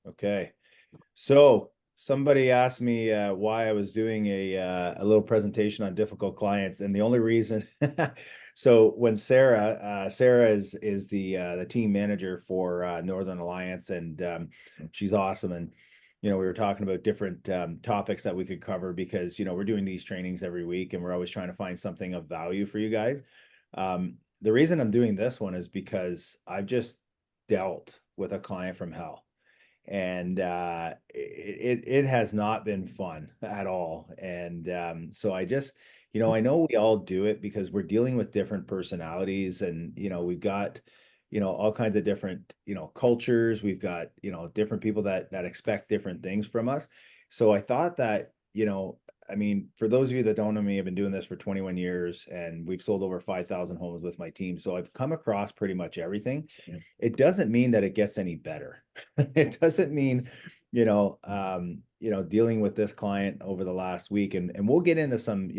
Okay. So somebody asked me why I was doing a little presentation on difficult clients, and the only reason, so when Sarah is the team manager for Northern Alliance, and she's awesome, and we were talking about different topics that we could cover because we're doing these trainings every week, and we're always trying to find something of value for you guys. The reason I'm doing this one is because I've just dealt with a client from hell, and it has not been fun at all. And so I just, I know we all do it because we're dealing with different personalities, and we've got all kinds of different cultures. We've got different people that expect different things from us. So I thought that I mean, for those of you that don't know me, I've been doing this for 21 years, and we've sold over 5,000 homes with my team. So I've come across pretty much everything. It doesn't mean that it gets any better. It doesn't mean, dealing with this client over the last week, and we'll get into some,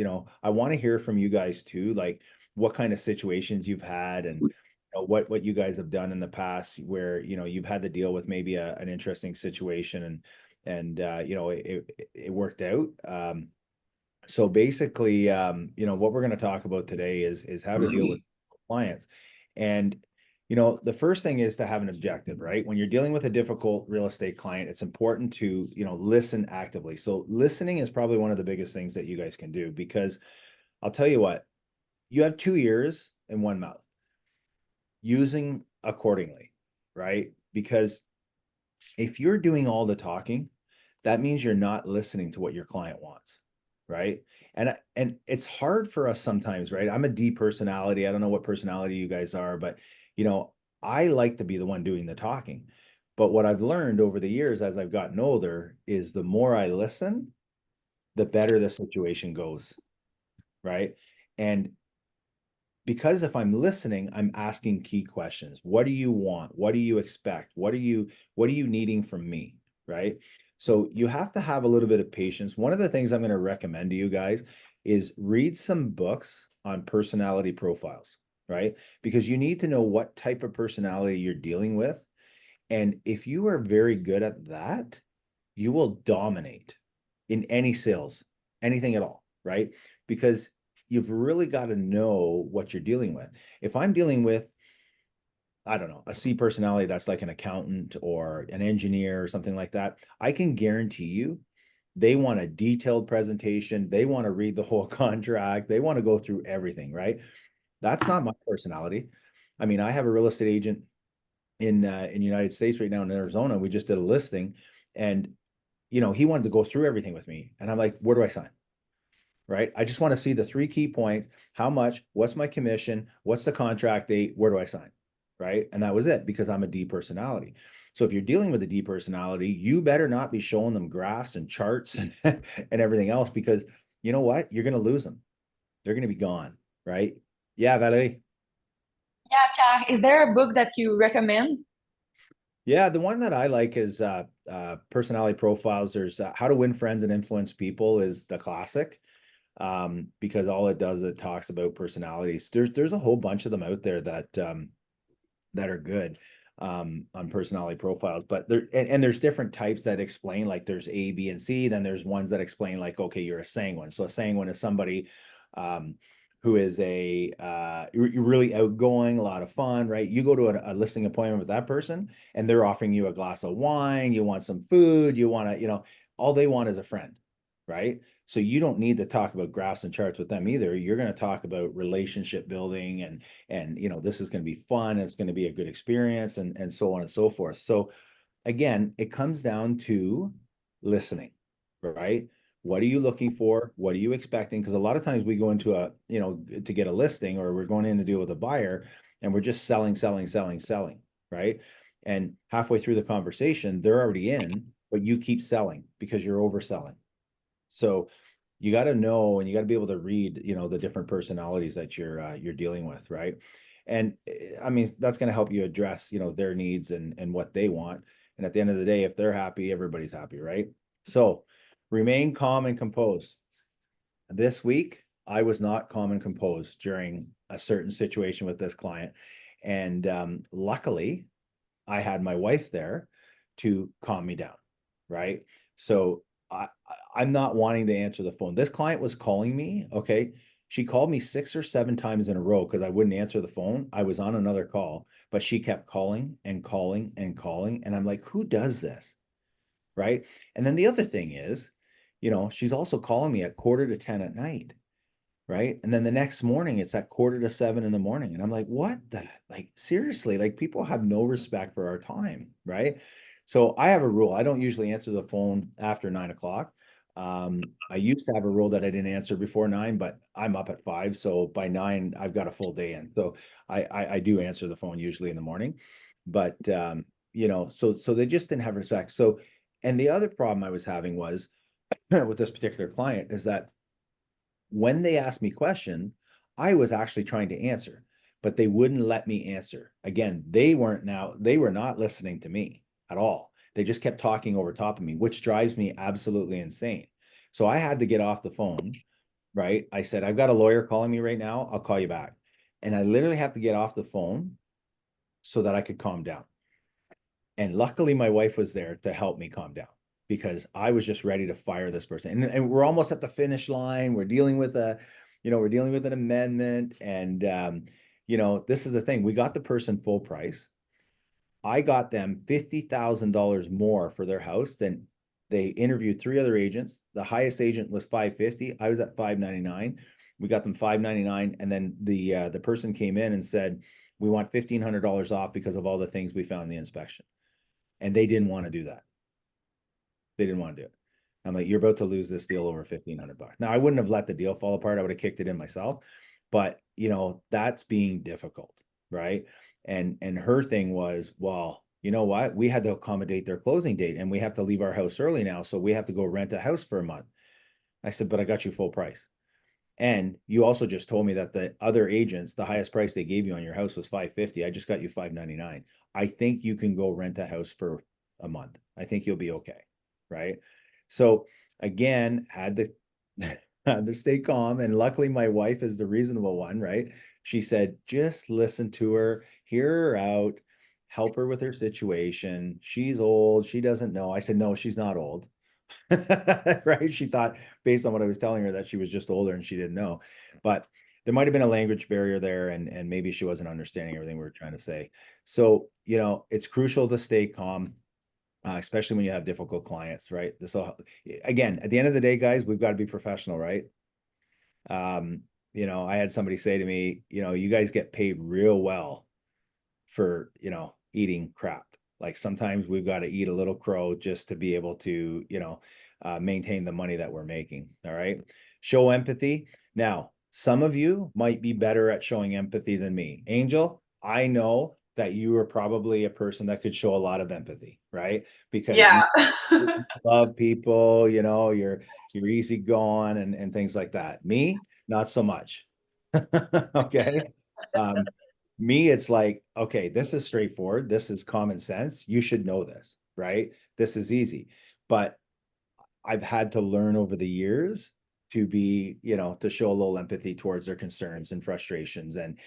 I want to hear from you guys too, like what kind of situations you've had, and what you guys have done in the past where, you've had to deal with maybe an interesting situation, and it worked out. So basically, what we're going to talk about today is how to deal with clients. And the first thing is to have an objective, right? When you're dealing with a difficult real estate client, it's important to, listen actively. So listening is probably one of the biggest things that you guys can do, because I'll tell you what, you have two ears and one mouth, using accordingly, right? Because if you're doing all the talking, that means you're not listening to what your client wants, right? And it's hard for us sometimes, right? I'm a D personality. I don't know what personality you guys are, but you know, I like to be the one doing the talking. But what I've learned over the years as I've gotten older is the more I listen, the better the situation goes, right? And because if I'm listening, I'm asking key questions. What do you want? What do you expect? What are you needing from me? Right? So you have to have a little bit of patience. One of the things I'm going to recommend to you guys is read some books on personality profiles, right? Because you need to know what type of personality you're dealing with. And if you are very good at that, you will dominate in any sales, anything at all, right? Because you've really got to know what you're dealing with. If I'm dealing with, I don't know, a C personality that's like an accountant or an engineer or something like that, I can guarantee you they want a detailed presentation. They want to read the whole contract. They want to go through everything, right? That's not my personality. I mean, I have a real estate agent in the United States right now in Arizona. We just did a listing, and he wanted to go through everything with me. And I'm like, where do I sign? Right? I just want to see the three key points. How much? What's my commission? What's the contract date? Where do I sign? Right? And that was it, because I'm a D personality. So if you're dealing with a D personality, you better not be showing them graphs and charts and, and everything else, because you know what? You're going to lose them. They're going to be gone. Right? Yeah, Valerie. Yeah, Pierre, is there a book that you recommend? Yeah, the one that I like is personality profiles. There's How to Win Friends and Influence People is the classic, because all it does, it talks about personalities. There's a whole bunch of them out there that are good on personality profiles, but and there's different types that explain, like there's A, B, and C. Then there's ones that explain like, okay, you're a sanguine. So a sanguine is somebody um, who is you're really outgoing, a lot of fun, right? You go to a listing appointment with that person, and they're offering you a glass of wine, you want some food, you want to, all they want is a friend, right? So you don't need to talk about graphs and charts with them either. You're going to talk about relationship building, and this is going to be fun, it's going to be a good experience, and so on and so forth. So again, it comes down to listening, right? What are you looking for? What are you expecting? Because a lot of times we go into to get a listing, or we're going in to deal with a buyer, and we're just selling, selling, selling, selling, right? And halfway through the conversation, they're already in, but you keep selling because you're overselling. So you got to know, and you got to be able to read, the different personalities that you're dealing with, right? And I mean, that's going to help you address, their needs and what they want. And at the end of the day, if they're happy, everybody's happy, right? So remain calm and composed. This week, I was not calm and composed during a certain situation with this client. And luckily, I had my wife there to calm me down, right? So I'm not wanting to answer the phone. This client was calling me, okay? She called me 6 or 7 times in a row because I wouldn't answer the phone. I was on another call, but she kept calling and calling and calling. And I'm like, who does this? Right. And then the other thing is, she's also calling me at 9:45 at night. Right. And then the next morning, it's at 6:45 in the morning. And I'm like, what the, like, seriously, like people have no respect for our time. Right. So I have a rule. I don't usually answer the phone after 9 o'clock. I used to have a rule that I didn't answer before 9, but I'm up at 5. So by 9, I've got a full day in. So I do answer the phone usually in the morning. But so they just didn't have respect. So, and the other problem I was having was with this particular client is that when they asked me questions, I was actually trying to answer, but they wouldn't let me answer. Again, they were not listening to me at all. They just kept talking over top of me, which drives me absolutely insane. So I had to get off the phone, right? I said, I've got a lawyer calling me right now. I'll call you back. And I literally have to get off the phone so that I could calm down. And luckily, my wife was there to help me calm down because I was just ready to fire this person. And we're almost at the finish line. We're dealing with we're dealing with an amendment. And, this is the thing. We got the person full price. I got them $50,000 more for their house than they interviewed 3 other agents. The highest agent was 550. I was at 599. We got them 599. And then the person came in and said, we want $1,500 off because of all the things we found in the inspection. And they didn't want to do that. They didn't want to do it. I'm like, you're about to lose this deal over $1,500. Now, I wouldn't have let the deal fall apart. I would have kicked it in myself. But that's being difficult, right? And her thing was, well, you know what? We had to accommodate their closing date and we have to leave our house early now. So we have to go rent a house for a month. I said, but I got you full price. And you also just told me that the other agents, the highest price they gave you on your house was 550. I just got you 599. I think you can go rent a house for a month. I think you'll be okay. Right. So again, had to stay calm. And luckily my wife is the reasonable one, right? She said, just listen to her, hear her out, help her with her situation. She's old. She doesn't know. I said, no, she's not old. Right? She thought, based on what I was telling her, that she was just older and she didn't know. But there might have been a language barrier there, and maybe she wasn't understanding everything we were trying to say. So, it's crucial to stay calm, especially when you have difficult clients, right? Again, at the end of the day, guys, we've got to be professional, right? I had somebody say to me, you guys get paid real well for eating crap. Like sometimes we've got to eat a little crow just to be able to maintain the money that we're making. All right, show empathy. Now some of you might be better at showing empathy than me. Angel, I know that you are probably a person that could show a lot of empathy, right? Because you Yeah. love people, you're easygoing and things like that. Me, not so much. Okay. Um, Me, it's like, okay, this is straightforward. This is common sense. You should know this, right? This is easy. But I've had to learn over the years to be, to show a little empathy towards their concerns and frustrations. And,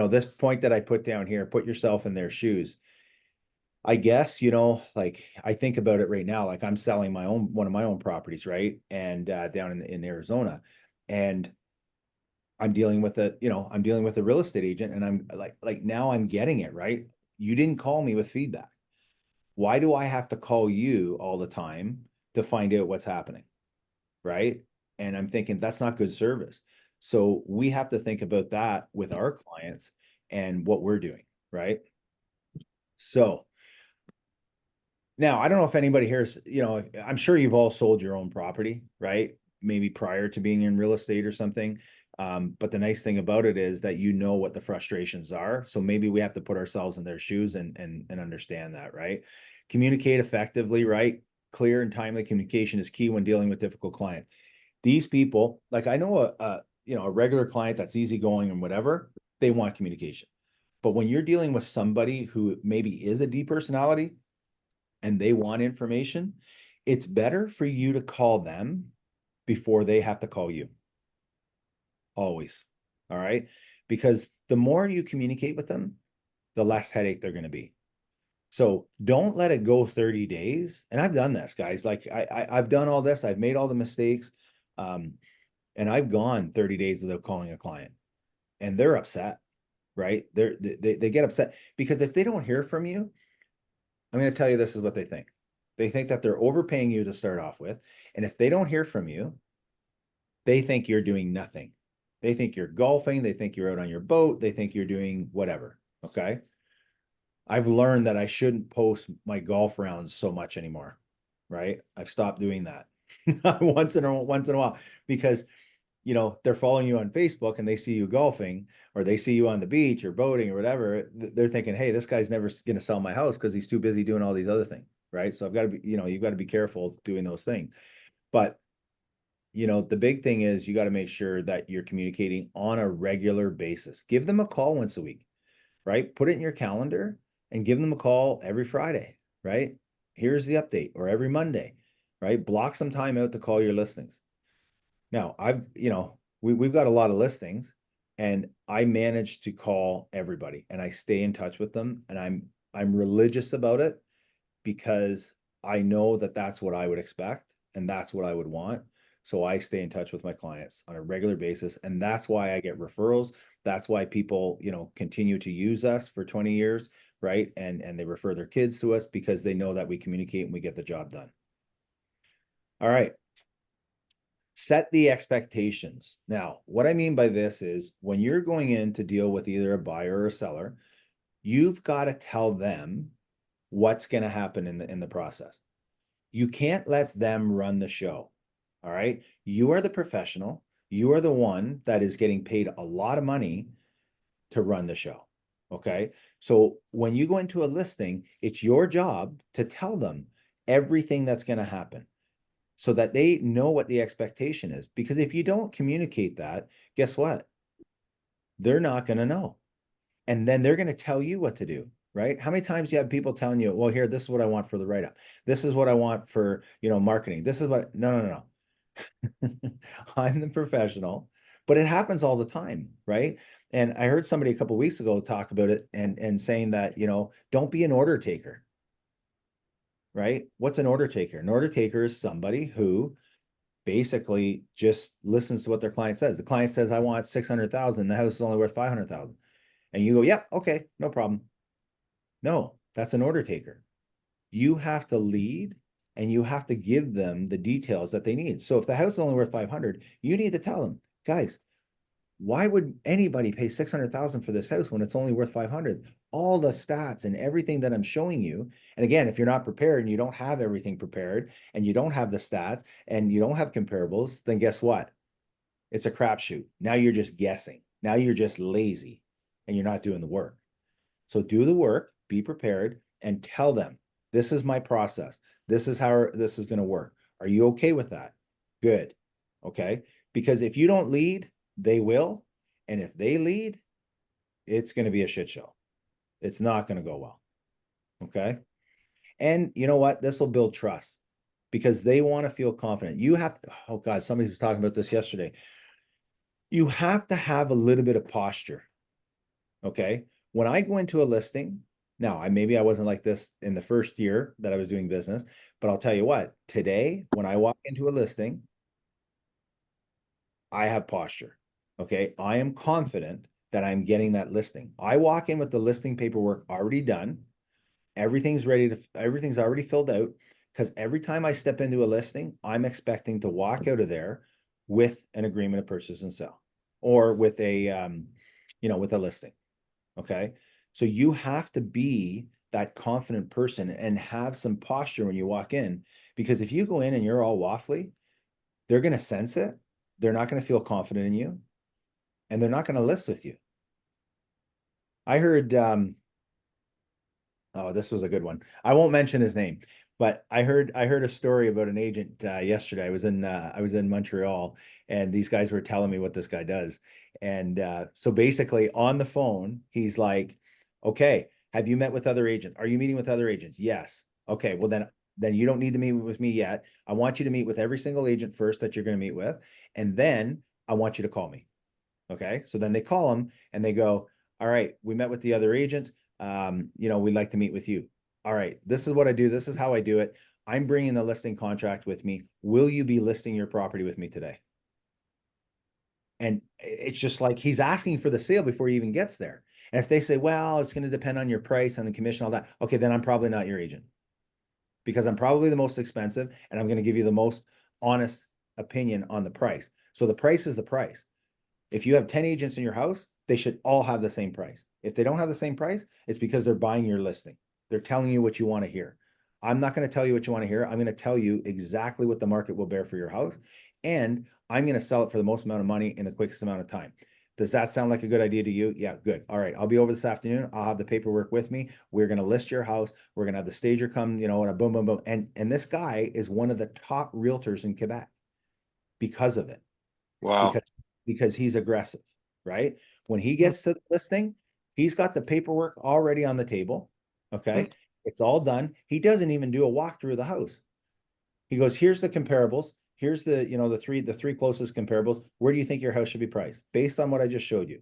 this point that I put down here, put yourself in their shoes. I guess, like I think about it right now, like I'm selling one of my own properties, right? And down in Arizona. And I'm dealing with a real estate agent and I'm like now I'm getting it, right? You didn't call me with feedback. Why do I have to call you all the time to find out what's happening? Right? And I'm thinking that's not good service. So we have to think about that with our clients and what we're doing, right? So now, I don't know if anybody here's, I'm sure you've all sold your own property, right? Maybe prior to being in real estate or something. But the nice thing about it is that you know what the frustrations are. So maybe we have to put ourselves in their shoes and understand that, right? Communicate effectively, right? Clear and timely communication is key when dealing with difficult clients. These people, like I know a regular client that's easygoing and whatever, they want communication. But when you're dealing with somebody who maybe is a D personality, and they want information, it's better for you to call them before they have to call you. Always. All right. Because the more you communicate with them, the less headache they're going to be. So don't let it go 30 days. And I've done this, guys. Like I've done all this. I've made all the mistakes. Um, and I've gone 30 days without calling a client and they're upset, right? They get upset because if they don't hear from you, I'm going to tell you this is what they think. They think that they're overpaying you to start off with. And if they don't hear from you, they think you're doing nothing. They think you're golfing. They think you're out on your boat. They think you're doing whatever. Okay. I've learned that I shouldn't post my golf rounds so much anymore, right? I've stopped doing that once in a while because they're following you on Facebook and they see you golfing or they see you on the beach or boating or whatever. They're thinking, hey, this guy's never going to sell my house because he's too busy doing all these other things, right? So I've got to be, you've got to be careful doing those things. But the big thing is you got to make sure that you're communicating on a regular basis. Give them a call once a week, right? Put it in your calendar and give them a call every Friday, right? Here's the update, or every Monday, right? Block some time out to call your listings. Now, we've got a lot of listings and I manage to call everybody and I stay in touch with them and I'm religious about it because I know that that's what I would expect and that's what I would want. So I stay in touch with my clients on a regular basis. And that's why I get referrals. That's why people, continue to use us for 20 years, right? And they refer their kids to us because they know that we communicate and we get the job done. All right. Set the expectations. Now, what I mean by this is when you're going in to deal with either a buyer or a seller, you've got to tell them what's going to happen in the process. You can't let them run the show. All right. You are the professional. You are the one that is getting paid a lot of money to run the show. Okay. So when you go into a listing, it's your job to tell them everything that's going to happen so that they know what the expectation is. Because if you don't communicate that, guess what? They're not going to know. And then they're going to tell you what to do, right? How many times do you have people telling you, well, here, this is what I want for the write-up. This is what I want for, marketing. This is what, no. I'm the professional, but it happens all the time, right? And I heard somebody a couple of weeks ago talk about it and saying that, don't be an order taker, right? What's an order taker? An order taker is somebody who basically just listens to what their client says. The client says, I want 600,000. The house is only worth 500,000. And you go, yep, okay, no problem. No, that's an order taker. You have to lead and you have to give them the details that they need. So if the house is only worth 500, you need to tell them, guys, why would anybody pay 600,000 for this house when it's only worth 500? All the stats and everything that I'm showing you. And again, if you're not prepared and you don't have everything prepared and you don't have the stats and you don't have comparables, then guess what? It's a crapshoot. Now you're just guessing. Now you're just lazy and you're not doing the work. So do the work, be prepared, and tell them, this is my process. This is how this is going to work. Are you okay with that? Good. Okay. Because if you don't lead, they will. And if they lead, it's going to be a shit show. It's not going to go well. Okay. And you know what? This will build trust because they want to feel confident. You have to, oh God, somebody was talking about this yesterday. You have to have a little bit of posture. Okay. When I go into a listing, now maybe I wasn't like this in the first year that I was doing business, but I'll tell you what, today, when I walk into a listing, I have posture. Okay. I am confident that I'm getting that listing. I walk in with the listing paperwork already done. Everything's already filled out because every time I step into a listing, I'm expecting to walk out of there with an agreement of purchase and sell or with with a listing. Okay. So you have to be that confident person and have some posture when you walk in, because if you go in and you're all waffly, they're going to sense it. They're not going to feel confident in you and they're not going to list with you. I heard, oh, this was a good one. I won't mention his name, but I heard a story about an agent yesterday. I was in Montreal, and these guys were telling me what this guy does. And so basically, on the phone, he's like, "Okay, have you met with other agents? Are you meeting with other agents? Yes. Okay. Well, then you don't need to meet with me yet. I want you to meet with every single agent first that you're going to meet with, and then I want you to call me." Okay. So then they call him and they go, all right, we met with the other agents. We'd like to meet with you. all right, this is what I do. This is how I do it. I'm bringing the listing contract with me. Will you be listing your property with me today? And it's just like he's asking for the sale before he even gets there. And if they say, well, it's going to depend on your price and the commission, all that. Okay, then I'm probably not your agent because I'm probably the most expensive and I'm going to give you the most honest opinion on the price. So the price is the price. If you have 10 agents in your house, they should all have the same price. If they don't have the same price, it's because they're buying your listing. They're telling you what you want to hear. I'm not going to tell you what you want to hear. I'm going to tell you exactly what the market will bear for your house. And I'm going to sell it for the most amount of money in the quickest amount of time. Does that sound like a good idea to you? Yeah, good. All right. I'll be over this afternoon. I'll have the paperwork with me. We're going to list your house. We're going to have the stager come, and a boom, boom, boom. And this guy is one of the top realtors in Quebec because of it Wow. because he's aggressive, right? When he Mm, gets to the listing, he's got the paperwork already on the table. mm. Okay. It's all done. He doesn't even do a walkthrough of the house. He goes, here's the comparables. Here's the three closest comparables. Where do you think your house should be priced? Based on what I just showed you.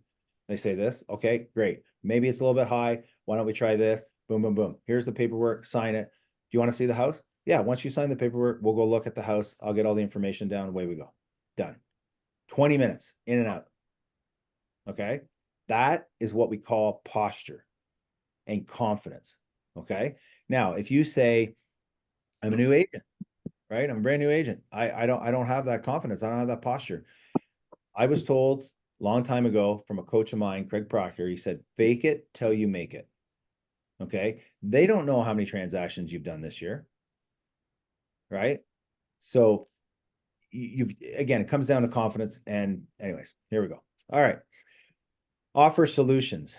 They say this. Okay, great. Maybe it's a little bit high. Why don't we try this? Boom, boom, boom. Here's the paperwork. Sign it. Do you want to see the house? Yeah. Once you sign the paperwork, we'll go look at the house. I'll get all the information down. Away we go. Done. 20 minutes in and out. Okay. That is what we call posture and confidence. Okay. Now, if you say, I'm a new agent, right? I'm a brand new agent. I don't have that confidence. I don't have that posture. I was told a long time ago from a coach of mine, Craig Proctor, he said, fake it till you make it. Okay. They don't know how many transactions you've done this year. Right. So you've, again, it comes down to confidence. And anyways, here we go. All right. Offer solutions.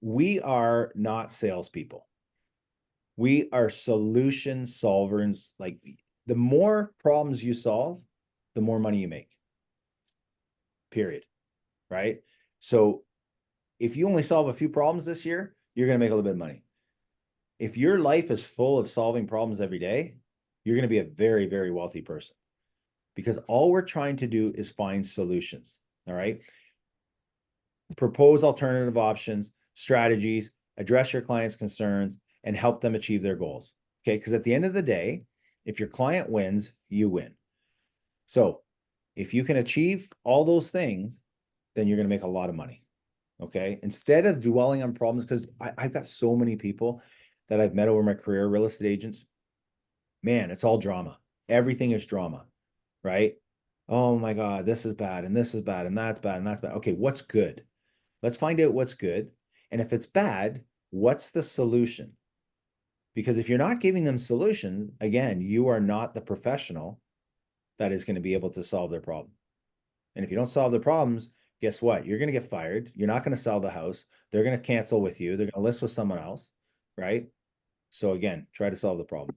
We are not salespeople. We are solution solvers. Like the more problems you solve, the more money you make. Period. Right. So if you only solve a few problems this year, you're going to make a little bit of money. If your life is full of solving problems every day, you're going to be a very, very wealthy person because all we're trying to do is find solutions. All right. Propose alternative options, strategies, address your client's concerns, and help them achieve their goals. Okay. Because at the end of the day, if your client wins, you win. So if you can achieve all those things, then you're going to make a lot of money. Okay. Instead of dwelling on problems, because I've got so many people that I've met over my career, real estate agents, man, it's all drama. Everything is drama, right? Oh my God, this is bad, and this is bad, and that's bad, and that's bad. Okay, what's good? Let's find out what's good. And if it's bad, what's the solution? Because if you're not giving them solutions, again, you are not the professional that is going to be able to solve their problem. And if you don't solve the problems, guess what? You're going to get fired. You're not going to sell the house. They're going to cancel with you. They're going to list with someone else, right? So again, try to solve the problem.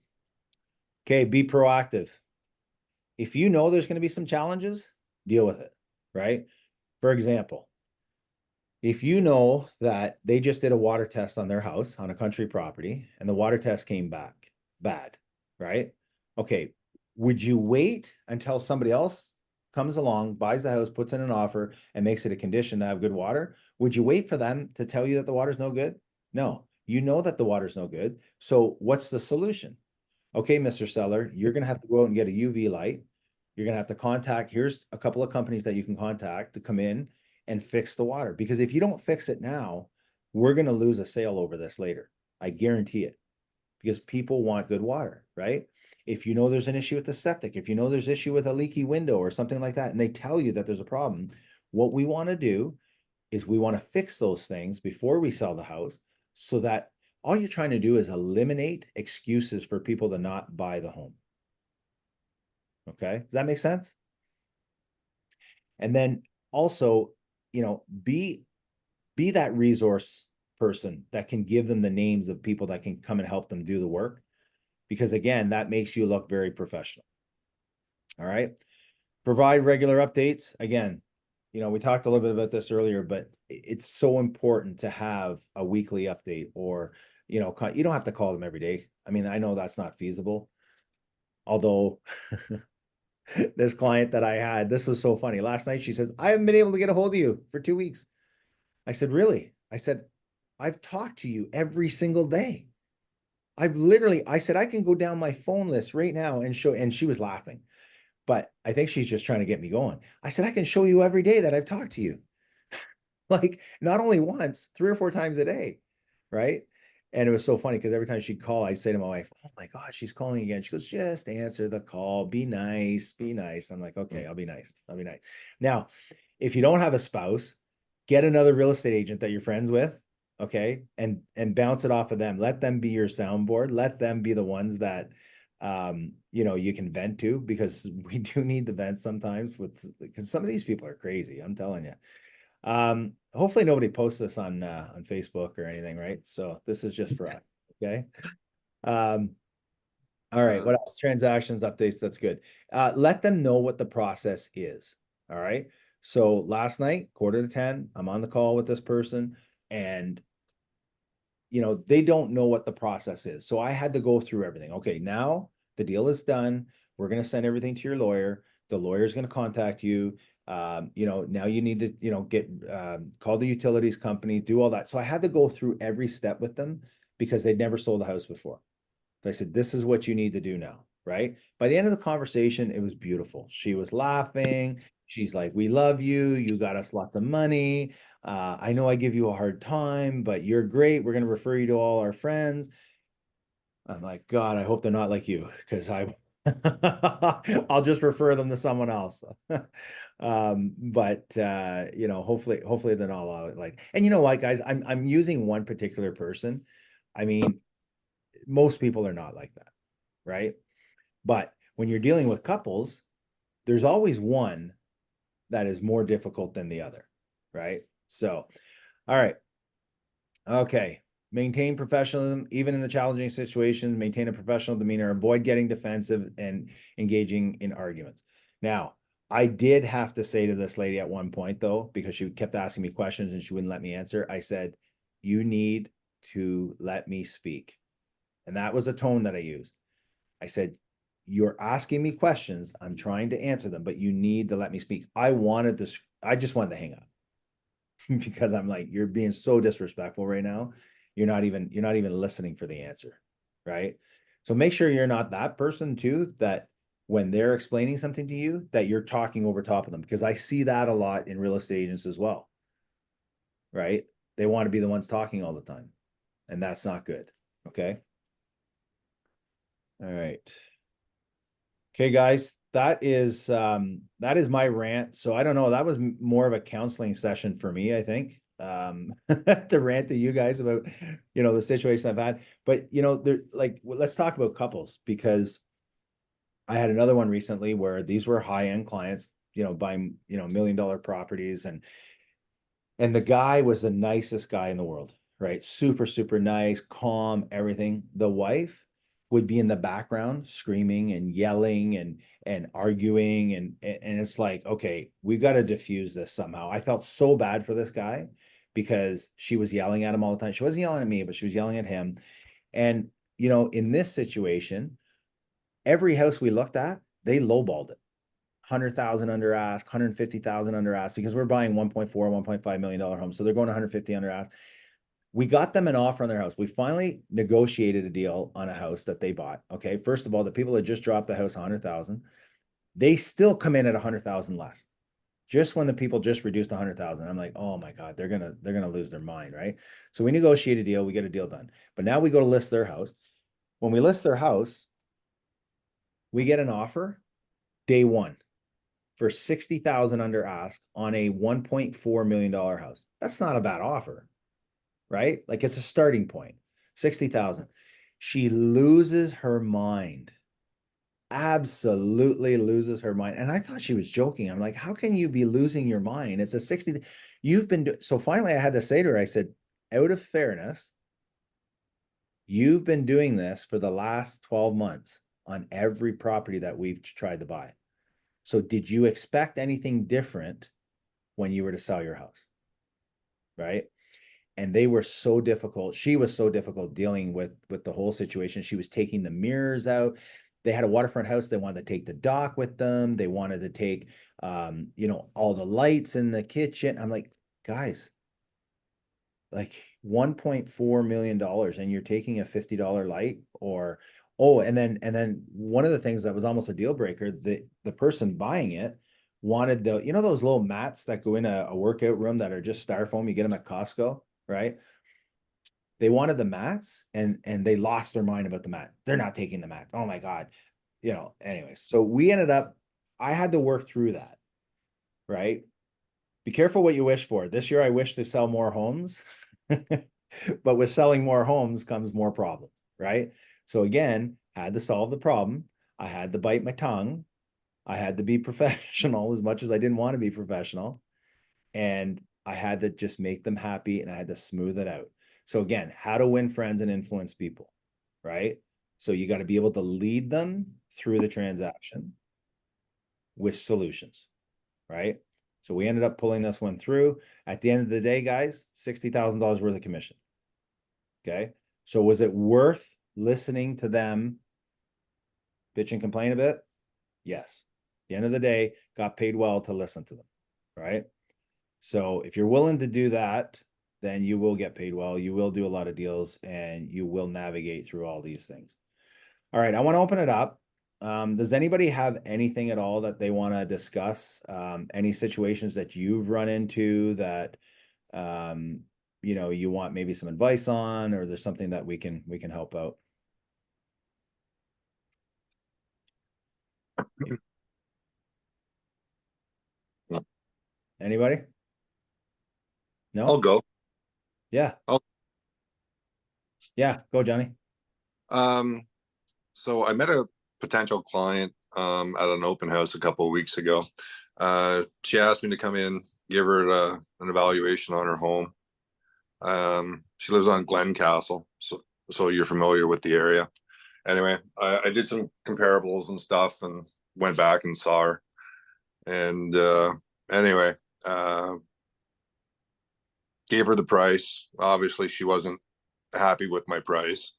Okay, be proactive. If you know there's going to be some challenges, deal with it, right? For example, if you know that they just did a water test on their house on a country property and the water test came back bad, right? Okay, would you wait until somebody else comes along, buys the house, puts in an offer, and makes it a condition to have good water? Would you wait for them to tell you that the water's no good? No, you know that the water's no good. So what's the solution? Okay, Mr. Seller, you're going to have to go out and get a UV light. You're going to have to contact, here's a couple of companies that you can contact to come in and fix the water. Because if you don't fix it now, we're going to lose a sale over this later. I guarantee it. Because people want good water, right? If you know there's an issue with the septic, if you know there's issue with a leaky window or something like that, and they tell you that there's a problem, what we want to do is we want to fix those things before we sell the house so that all you're trying to do is eliminate excuses for people to not buy the home. Okay. Does that make sense? And then also, be that resource person that can give them the names of people that can come and help them do the work. Because again, that makes you look very professional. All right. Provide regular updates. Again, we talked a little bit about this earlier, but it's so important to have a weekly update or, you don't have to call them every day. I mean, I know that's not feasible. Although this client that I had, this was so funny. Last night she says, I haven't been able to get a hold of you for 2 weeks. I said, really? I said, I've talked to you every single day. I said, I can go down my phone list right now and show, and she was laughing, but I think she's just trying to get me going. I said, I can show you every day that I've talked to you. Like not only once, 3 or 4 times a day, right? And it was so funny because every time she'd call, I'd say to my wife, "Oh my God, she's calling again." She goes, "Just answer the call. Be nice. Be nice." I'm like, "Okay, I'll be nice. I'll be nice." Now, if you don't have a spouse, get another real estate agent that you're friends with, okay, and bounce it off of them. Let them be your soundboard. Let them be the ones that you can vent to, because we do need the vent sometimes with, because some of these people are crazy. I'm telling you. Hopefully nobody posts this on Facebook or anything, right? So this is just for us, okay? Um, all right, Uh, what else? Transactions updates, that's good. Let them know what the process is. All right. So last night, 9:45, I'm on the call with this person, and they don't know what the process is. So I had to go through everything. Okay, now the deal is done. We're going to send everything to your lawyer. The lawyer is going to contact you. Now you need to, get call the utilities company, do all that. So I had to go through every step with them because they'd never sold a house before. So I said, this is what you need to do now, right? By the end of the conversation, it was beautiful. She was laughing. She's like, we love you. You got us lots of money. I know I give you a hard time, but you're great. We're going to refer you to all our friends. I'm like, God, I hope they're not like you, because I'll just refer them to someone else. But hopefully they're not all like, and you know what, guys, I'm using one particular person. I mean, most people are not like that, right? But when you're dealing with couples, there's always one that is more difficult than the other, right? So, all right. Okay. Maintain professionalism, even in the challenging situations, maintain a professional demeanor, avoid getting defensive and engaging in arguments. Now, I did have to say to this lady at one point, though, because she kept asking me questions and she wouldn't let me answer. I said, you need to let me speak. And that was the tone that I used. I said, you're asking me questions. I'm trying to answer them, but you need to let me speak. I just wanted to hang up because I'm like, you're being so disrespectful right now. You're not even listening for the answer. Right. So make sure you're not that person too, that when they're explaining something to you, that you're talking over top of them, because I see that a lot in real estate agents as well. Right. They want to be the ones talking all the time, and that's not good. Okay. All right. Okay, guys, that is my rant. So I don't know. That was more of a counseling session for me, I think. To rant to you guys about, the situation I've had. But let's talk about couples, because I had another one recently where these were high-end clients, buying, $1 million properties, and the guy was the nicest guy in the world, right? Super, super nice, calm, everything. The wife would be in the background screaming and yelling and arguing, and it's like, okay, we got to diffuse this somehow. I felt so bad for this guy because she was yelling at him all the time. She wasn't yelling at me, but she was yelling at him. And in this situation, every house we looked at, they lowballed it. 100,000 under ask, 150,000 under ask, because we're buying 1.4, $1.5 million homes. So they're going 150 under ask. We got them an offer on their house. We finally negotiated a deal on a house that they bought. Okay. First of all, the people that just dropped the house 100,000, they still come in at 100,000 less. Just when the people just reduced 100,000, I'm like, oh my God, they're gonna lose their mind, right? So we negotiate a deal, we get a deal done. But now we go to list their house. When we list their house, we get an offer day one for 60,000 under ask on a $1.4 million house. That's not a bad offer, right? Like, it's a starting point. 60,000. She loses her mind. Absolutely loses her mind. And I thought she was joking. I'm like, how can you be losing your mind? It's a 60. So finally I had to say to her, I said, out of fairness, you've been doing this for the last 12 months on every property that we've tried to buy. So did you expect anything different when you were to sell your house? Right. And they were so difficult. She was so difficult dealing with the whole situation. She was taking the mirrors out. They had a waterfront house. They wanted to take the dock with them. They wanted to take all the lights in the kitchen. I'm like, guys, like $1.4 million and you're taking a $50 light or, oh, and then one of the things that was almost a deal breaker, the person buying it wanted the, those little mats that go in a workout room that are just styrofoam, you get them at Costco, right? They wanted the mats and they lost their mind about the mat. They're not taking the mat. Oh my God. Anyways, so we ended up, I had to work through that, right? Be careful what you wish for. This year, I wish to sell more homes, but with selling more homes comes more problems, right? So again, had to solve the problem. I had to bite my tongue. I had to be professional as much as I didn't want to be professional. And I had to just make them happy and I had to smooth it out. So again, how to win friends and influence people, right? So you got to be able to lead them through the transaction with solutions, right? So we ended up pulling this one through. At the end of the day, guys, $60,000 worth of commission. Okay. So was it worth listening to them bitch and complain a bit? Yes. At the end of the day, got paid well to listen to them, right? So if you're willing to do that, then you will get paid well. You will do a lot of deals and you will navigate through all these things. All right, I want to open it up. Does anybody have anything at all that they want to discuss? Any situations that you've run into that you want maybe some advice on, or there's something that we can help out? Anybody? I'll No? go. Yeah. I'll, Yeah, go Johnny. um, so I met a potential client at an open house a couple of weeks ago. She asked me to come in, give her an evaluation on her home. She lives on Glencastle, so you're familiar with the area. Anyway, I did some comparables and stuff, and went back and saw her. And anyway, uh, gave her the price. Obviously, she wasn't happy with my price.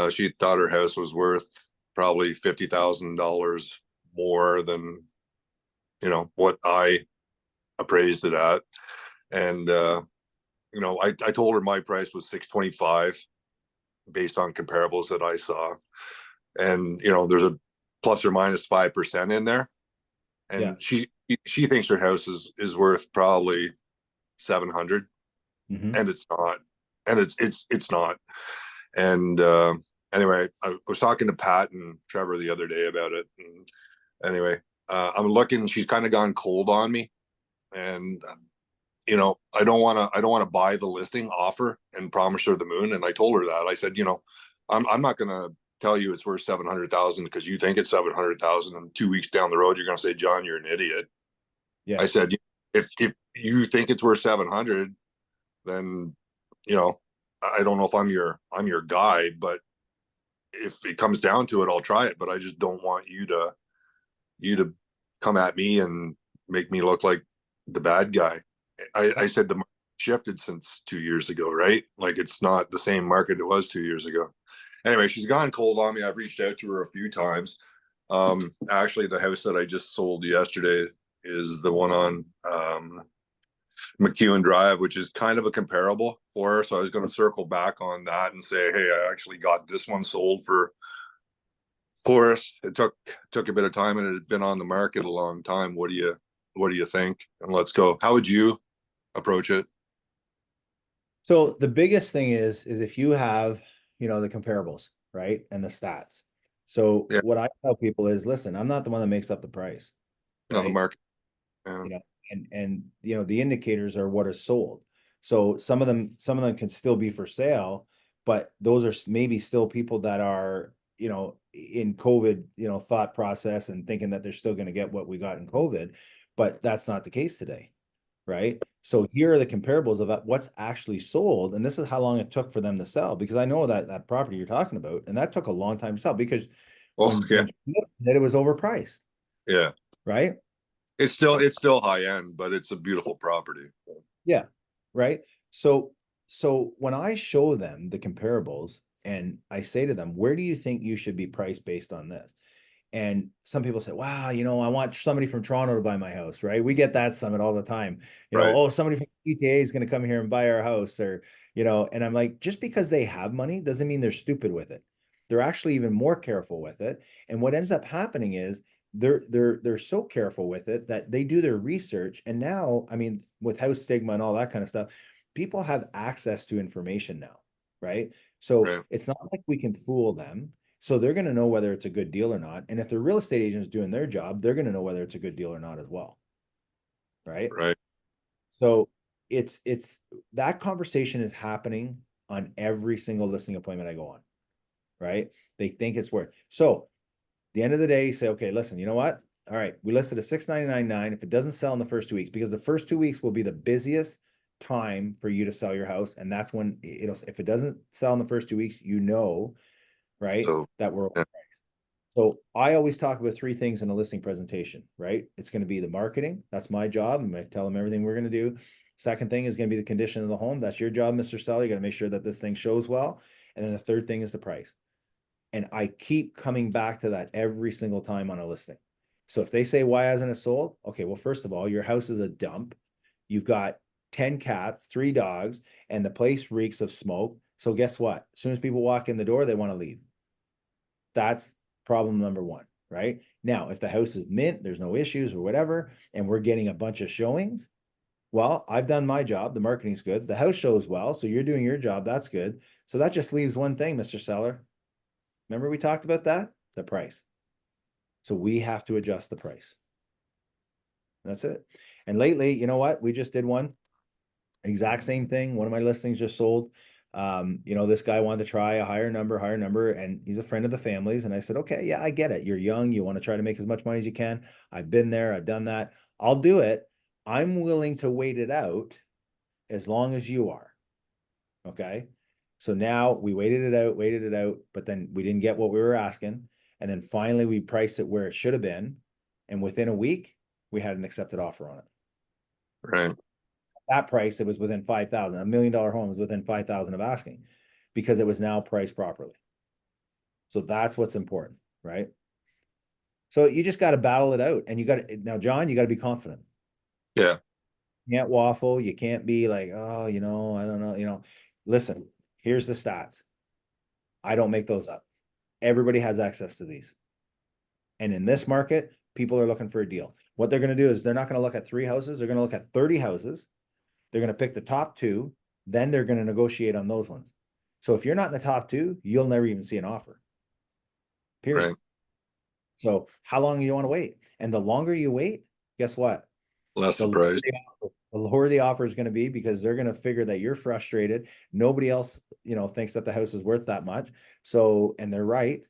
She thought her house was worth probably $50,000 more than what I appraised it at. And I told her my price was 625 based on comparables that I saw. And there's a plus or minus 5% in there. Yeah. And she thinks her house is worth probably 700, Mm-hmm. and it's not. And it's not. And anyway, I was talking to Pat and Trevor the other day about it. And anyway, I'm looking. She's kind of gone cold on me, and I don't want to buy the listing offer and promise her the moon. And I told her that. I said, I'm not gonna tell you it's worth 700,000 because you think it's 700,000, and 2 weeks down the road you're gonna say, John, you're an idiot. Yeah. I said, if you think it's worth 700, then I don't know if I'm your guide, but if it comes down to it, I'll try it. But I just don't want you to come at me and make me look like the bad guy. I said the market shifted since 2 years ago, right? Like it's not the same market it was 2 years ago. Anyway, she's gone cold on me. I've reached out to her a few times. Actually, the house that I just sold yesterday is the one on McEwen Drive, which is kind of a comparable for her. So I was going to circle back on that and say, hey, I actually got this one sold for us. It took a bit of time, and it had been on the market a long time. What do you think? And let's go. How would you approach it? So the biggest thing is if you have, the comparables, right? And the stats. So Yeah, what I tell people is, listen, I'm not the one that makes up the price, on the right? market. Yeah. You know, and the indicators are what is sold. So some of them can still be for sale, but those are maybe still people that are, in COVID, thought process and thinking that they're still going to get what we got in COVID, but that's not the case today, right? So here are the comparables of what's actually sold, and this is how long it took for them to sell. Because I know that property you're talking about, and that took a long time to sell because Oh yeah, when that it was overpriced, yeah. right? It's still high end, but it's a beautiful property. Yeah, right. So when I show them the comparables and I say to them, where do you think you should be priced based on this? And some people say, wow, I want somebody from Toronto to buy my house, right? We get that summit all the time. Right. Oh, somebody from GTA is going to come here and buy our house, or, and I'm like, just because they have money doesn't mean they're stupid with it. They're actually even more careful with it. And what ends up happening is they're so careful with it that they do their research. And now, I mean, with house stigma and all that kind of stuff, people have access to information now, right? So Right. it's not like we can fool them. So they're going to know whether it's a good deal or not. And if the real estate agent's doing their job, they're going to know whether it's a good deal or not as well. Right. Right. So it's that conversation is happening on every single listing appointment I go on. Right. They think it's worth. So the end of the day, you say, okay, listen, you know what? All right, we listed a 699.9. If it doesn't sell in the first 2 weeks, because the first 2 weeks will be the busiest time for you to sell your house. And that's when if it doesn't sell in the first 2 weeks, right, So that we're yeah. overpriced. So I always talk about three things in a listing presentation, right? It's going to be the marketing. That's my job. I'm going to tell them everything we're going to do. Second thing is going to be the condition of the home. That's your job, Mr. Seller. You got to make sure that this thing shows well. And then the third thing is the price. And I keep coming back to that every single time on a listing. So if they say, why hasn't it sold? Okay, well, first of all, your house is a dump. You've got 10 cats, 3 dogs, and the place reeks of smoke. So guess what? As soon as people walk in the door, they want to leave. That's problem number one, right? Now, if the house is mint, there's no issues or whatever, and we're getting a bunch of showings, well, I've done my job. The marketing's good. The house shows well. So you're doing your job. That's good. So that just leaves one thing, Mr. Seller. Remember we talked about that? The price. So we have to adjust the price. That's it. And lately, you know what? We just did one. Exact same thing. One of my listings just sold. This guy wanted to try a higher number, and he's a friend of the family's. And I said, okay, yeah, I get it. You're young. You want to try to make as much money as you can. I've been there. I've done that. I'll do it. I'm willing to wait it out as long as you are. Okay. So now we waited it out, but then we didn't get what we were asking. And then finally we priced it where it should have been. And within a week, we had an accepted offer on it. Right. That price, it was within 5,000. $1 million home was within 5,000 of asking because it was now priced properly. So that's what's important, right? So you just got to battle it out. And now, John, you got to be confident. Yeah. You can't waffle. You can't be like, oh, I don't know. Listen, here's the stats. I don't make those up. Everybody has access to these. And in this market, people are looking for a deal. What they're going to do is they're not going to look at 3 houses. They're going to look at 30 houses. They're going to pick the top 2. Then they're going to negotiate on those ones. So if you're not in the top 2, you'll never even see an offer. Period. Right. So how long do you want to wait? And the longer you wait, guess what? Less The surprise. lower the offer is going to be because they're going to figure that you're frustrated. Nobody else, thinks that the house is worth that much. So, and they're right.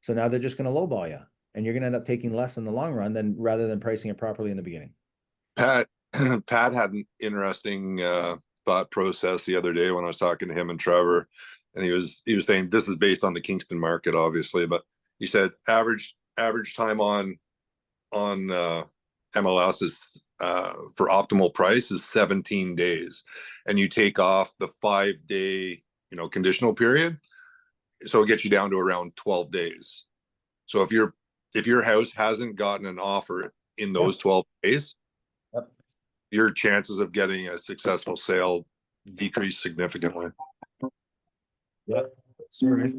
So now they're just going to lowball you, and you're going to end up taking less in the long run rather than pricing it properly in the beginning. Pat Pat had an interesting thought process the other day when I was talking to him and Trevor, and he was saying this is based on the Kingston market, obviously, but he said average time on MLS is for optimal price is 17 days, and you take off the 5-day conditional period, so it gets you down to around 12 days. So if your house hasn't gotten an offer in those 12 days, Yep. your chances of getting a successful sale decrease significantly. Yep. Sorry.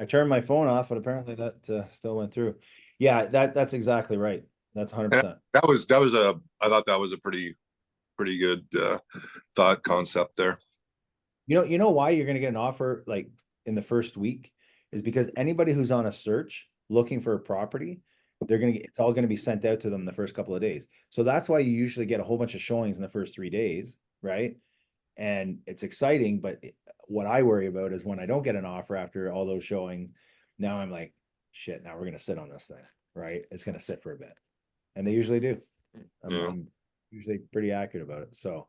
I turned my phone off, but apparently that still went through. Yeah, that's exactly right. That's 100%. That was I thought that was a pretty good thought concept there. You know why you're going to get an offer like in the first week is because anybody who's on a search looking for a property, it's all going to be sent out to them the first couple of days. So that's why you usually get a whole bunch of showings in the first 3 days, right? And it's exciting, but what I worry about is when I don't get an offer after all those showings, now I'm like, shit, now we're going to sit on this thing, right? It's going to sit for a bit. And they usually do. I'm usually pretty accurate about it. So,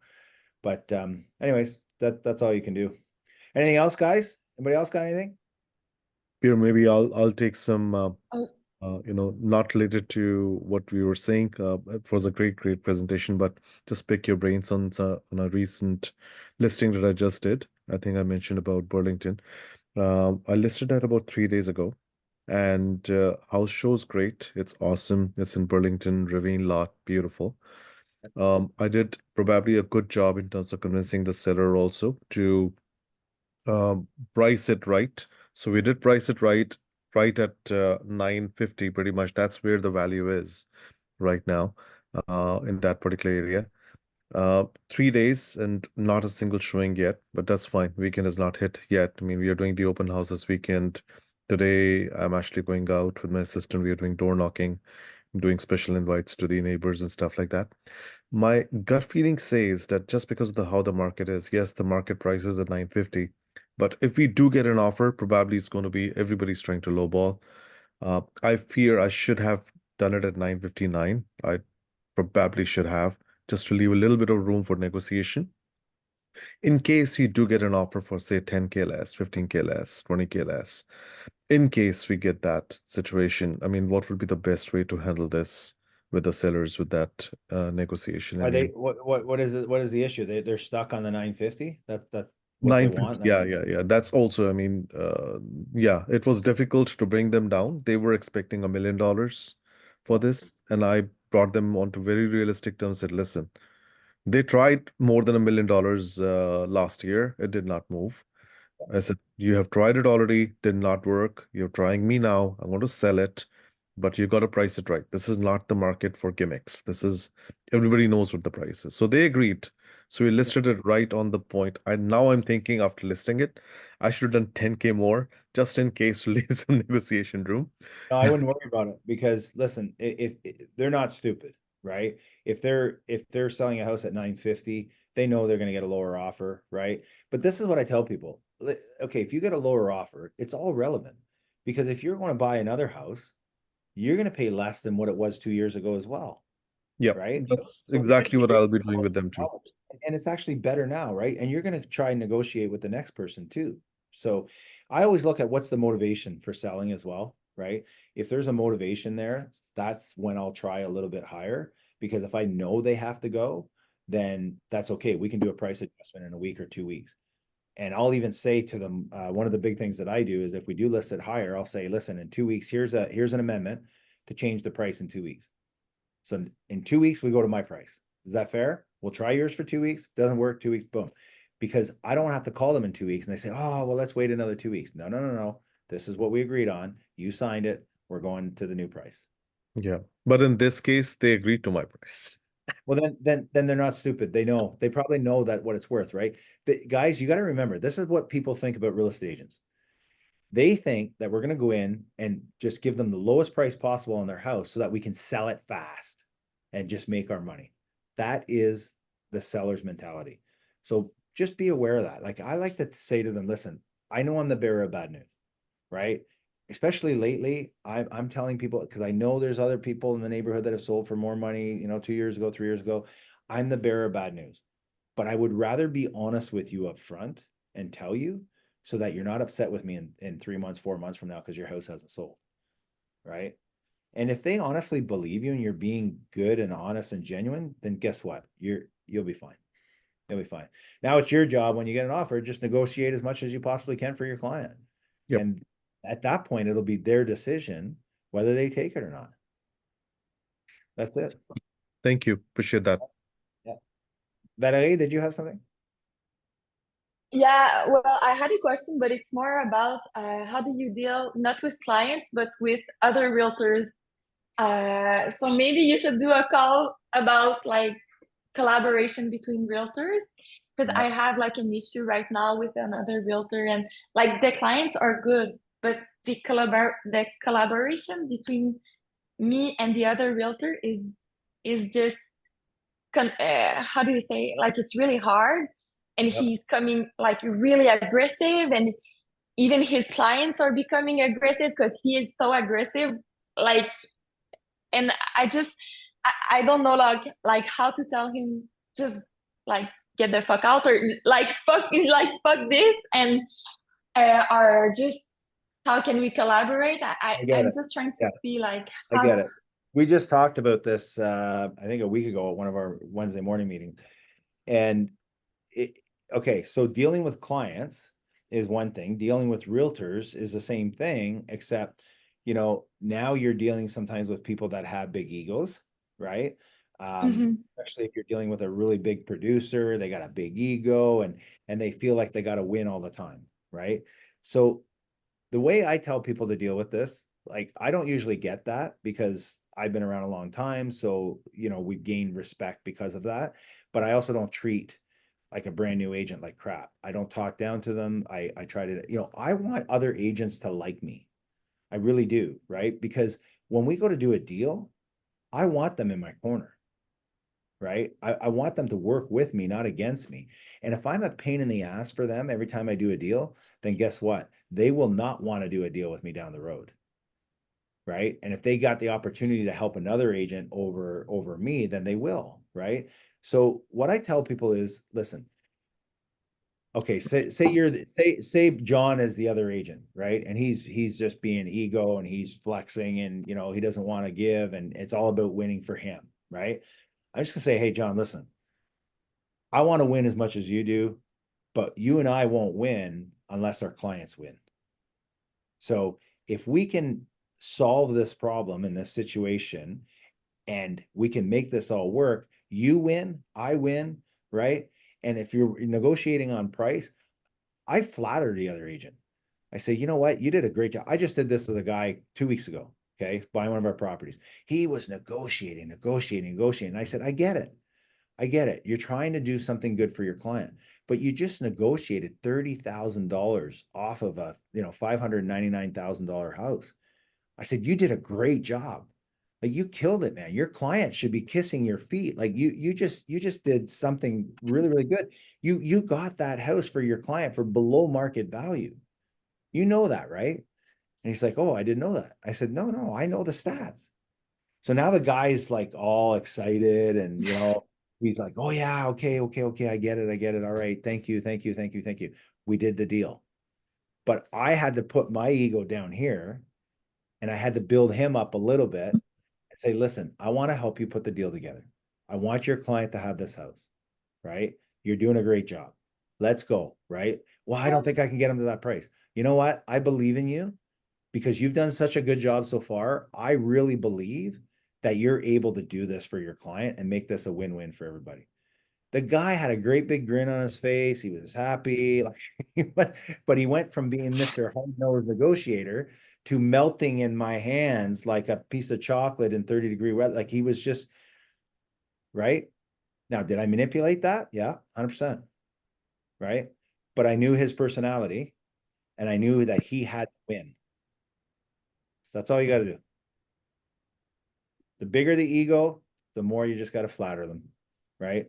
but anyways, that's all you can do. Anything else, guys? Anybody else got anything? Pierre, maybe I'll take some Oh, not related to what we were saying. It was a great presentation, but just pick your brains on a recent listing that I just did. I think I mentioned about Burlington. I listed that about 3 days ago. and house show's great. It's awesome. It's in Burlington, Ravine Lot, beautiful. I did probably a good job in terms of convincing the seller also to um, price it right. So we did price it right at 950, pretty much. That's where the value is right now, in that particular area. 3 days and not a single showing yet, but that's fine. Weekend is not hit yet. I mean, we are doing the open house this weekend. Today, I'm actually going out with my assistant. We are doing door knocking, doing special invites to the neighbors and stuff like that. My gut feeling says that just because of how the market is, yes, the market price is at 950, but if we do get an offer, probably it's going to be everybody's trying to lowball. I fear I should have done it at 959. I probably should have, just to leave a little bit of room for negotiation. In case you do get an offer for, say, 10K less, 15K less, 20K less, in case we get that situation, I mean, what would be the best way to handle this with the sellers with that negotiation? I Are they, mean, what is it? What is the issue? They're stuck on the 950? That's what they 950, want? yeah. That's also, I mean, yeah, it was difficult to bring them down. They were expecting $1 million for this, and I brought them onto very realistic terms. Said, listen, they tried more than $1 million last year. It did not move. I said, you have tried it already, did not work. You're trying me now. I want to sell it, but you got to price it right. This is not the market for gimmicks. This is everybody knows what the price is. So they agreed. So we listed it right on the point. Now I'm thinking after listing it, I should have done 10K more just in case to leave some negotiation room. No, I wouldn't worry about it because listen, if they're not stupid, right? If they're selling a house at 950, they know they're going to get a lower offer, right? But this is what I tell people. Okay, if you get a lower offer, it's all relevant because if you're going to buy another house, you're going to pay less than what it was 2 years ago as well, Yep, right? that's So even exactly if what you I'll be doing with them too. and it's actually better now, right? And you're going to try and negotiate with the next person too. So I always look at what's the motivation for selling as well, right? If there's a motivation there, that's when I'll try a little bit higher because if I know they have to go, then that's okay. We can do a price adjustment in a week or 2 weeks. And I'll even say to them, one of the big things that I do is if we do list it higher, I'll say, listen, in 2 weeks, here's an amendment to change the price in 2 weeks. So in 2 weeks, we go to my price. Is that fair? We'll try yours for 2 weeks. Doesn't work, 2 weeks, boom. Because I don't have to call them in 2 weeks and they say, oh, well, let's wait another 2 weeks. No, no, no, no. This is what we agreed on. You signed it. We're going to the new price. Yeah. But in this case, they agreed to my price. Well, then they're not stupid. They know, they probably know that what it's worth, right? But guys, you got to remember, this is what people think about real estate agents. They think that we're going to go in and just give them the lowest price possible on their house so that we can sell it fast and just make our money. That is the seller's mentality. So just be aware of that. Like I like to say to them, listen, I know I'm the bearer of bad news, right? Especially lately, I'm telling people because I know there's other people in the neighborhood that have sold for more money, 2 years ago, 3 years ago. I'm the bearer of bad news. But I would rather be honest with you up front and tell you so that you're not upset with me in 3 months, 4 months from now because your house hasn't sold. Right. And if they honestly believe you and you're being good and honest and genuine, then guess what? You'll be fine. You'll be fine. Now it's your job when you get an offer, just negotiate as much as you possibly can for your client. Yep. And at that point, it'll be their decision whether they take it or not. That's it. Thank you. Appreciate that. Yeah. Valerie, did you have something? Yeah, well, I had a question, but it's more about how do you deal not with clients, but with other realtors? So maybe you should do a call about like collaboration between realtors, because I Yeah. have like an issue right now with another realtor, and like the clients are good, but the collaboration between me and the other realtor is just how do you say, like it's really hard, and Yep. he's coming like really aggressive, and even his clients are becoming aggressive because he is so aggressive, like, and I don't know like how to tell him just like get the fuck out, or like fuck this, and are just how can we collaborate. I get I'm it. just trying to Yeah, see like I how. get it. We just talked about this, I think a week ago at one of our Wednesday morning meetings. And it, okay, so dealing with clients is one thing. Dealing with realtors is the same thing, except you know, now you're dealing sometimes with people that have big egos, right? Especially if you're dealing with a really big producer, they got a big ego and they feel like they got to win all the time, right? So the way I tell people to deal with this, like I don't usually get that because I've been around a long time. So, you know, we've gained respect because of that. But I also don't treat like a brand new agent like crap. I don't talk down to them. I try to, you know, I want other agents to like me. I really do, right? Because when we go to do a deal, I want them in my corner, right? I want them to work with me, not against me. And if I'm a pain in the ass for them every time I do a deal, then guess what? They will not want to do a deal with me down the road, right? And if they got the opportunity to help another agent over me, then they will, right? So what I tell people is, listen, okay, say John is the other agent, right? And he's just being ego and he's flexing and you know he doesn't want to give and it's all about winning for him, right? I'm just gonna say, hey John, listen, I want to win as much as you do, but you and I won't win unless our clients win. So if we can solve this problem in this situation and we can make this all work, you win, I win, right? And if you're negotiating on price, I flatter the other agent. I say, you know what? You did a great job. I just did this with a guy 2 weeks ago, okay, buying one of our properties. He was negotiating. And I said, I get it. I get it. You're trying to do something good for your client, but you just negotiated $30,000 off of a, you know, $599,000 house. I said, you did a great job. Like you killed it, man. Your client should be kissing your feet. Like you just did something really, really good. You got that house for your client for below market value. You know that, right? And he's like, oh, I didn't know that. I said, no, I know the stats. So now the guy's like all excited and, you know, he's like, oh yeah, okay. I get it. All right. Thank you. We did the deal. But I had to put my ego down here and I had to build him up a little bit and say, listen, I want to help you put the deal together. I want your client to have this house, right? You're doing a great job. Let's go, right? Well, I don't think I can get him to that price. You know what? I believe in you because you've done such a good job so far. I really believe that you're able to do this for your client and make this a win-win for everybody. The guy had a great big grin on his face. He was happy, like, but he went from being Mr. Hard-Nosed negotiator to melting in my hands like a piece of chocolate in 30-degree weather. Like he was just right. Now, did I manipulate that? Yeah, 100%. Right. But I knew his personality and I knew that he had to win. That's all you got to do. The bigger the ego, the more you just got to flatter them, right?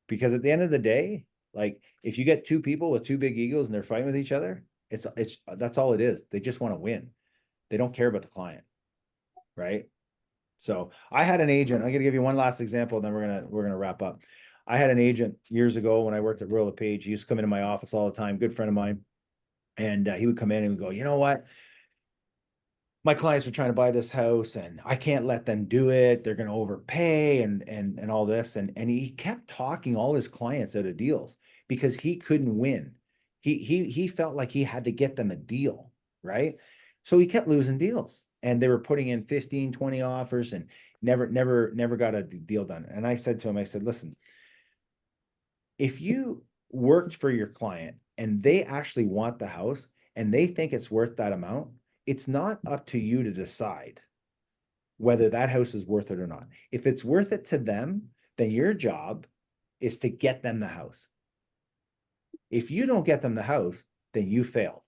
Because at the end of the day, like if you get two people with two big egos and they're fighting with each other, it's that's all it is. They just want to win. They don't care about the client, right? So I had an agent. I'm gonna give you one last example, then we're gonna wrap up. I had an agent years ago when I worked at Royal LePage. He used to come into my office all the time. Good friend of mine, and he would come in and would go, you know what? My clients were trying to buy this house and I can't let them do it. They're going to overpay and all this. And he kept talking all his clients out of deals because he couldn't win. He felt like he had to get them a deal, right? So he kept losing deals and they were putting in 15, 20 offers and never got a deal done. And I said to him, I said, listen, if you worked for your client and they actually want the house and they think it's worth that amount, it's not up to you to decide whether that house is worth it or not. If it's worth it to them, then your job is to get them the house. If you don't get them the house, then you failed.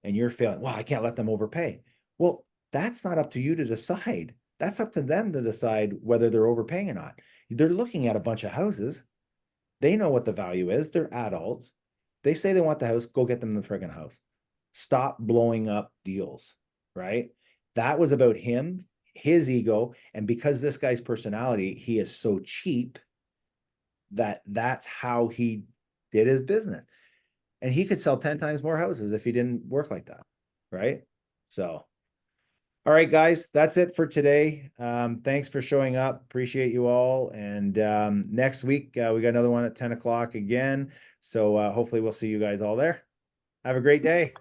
And you're failing. Well, I can't let them overpay. Well, that's not up to you to decide. That's up to them to decide whether they're overpaying or not. They're looking at a bunch of houses. They know what the value is. They're adults. They say they want the house. Go get them the friggin' house. Stop blowing up deals, right? That was about him, his ego. And because this guy's personality, he is so cheap that that's how he did his business. And he could sell 10 times more houses if he didn't work like that, right? So, all right, guys, that's it for today. Thanks for showing up. Appreciate you all. And next week, we got another one at 10 o'clock again. So hopefully we'll see you guys all there. Have a great day.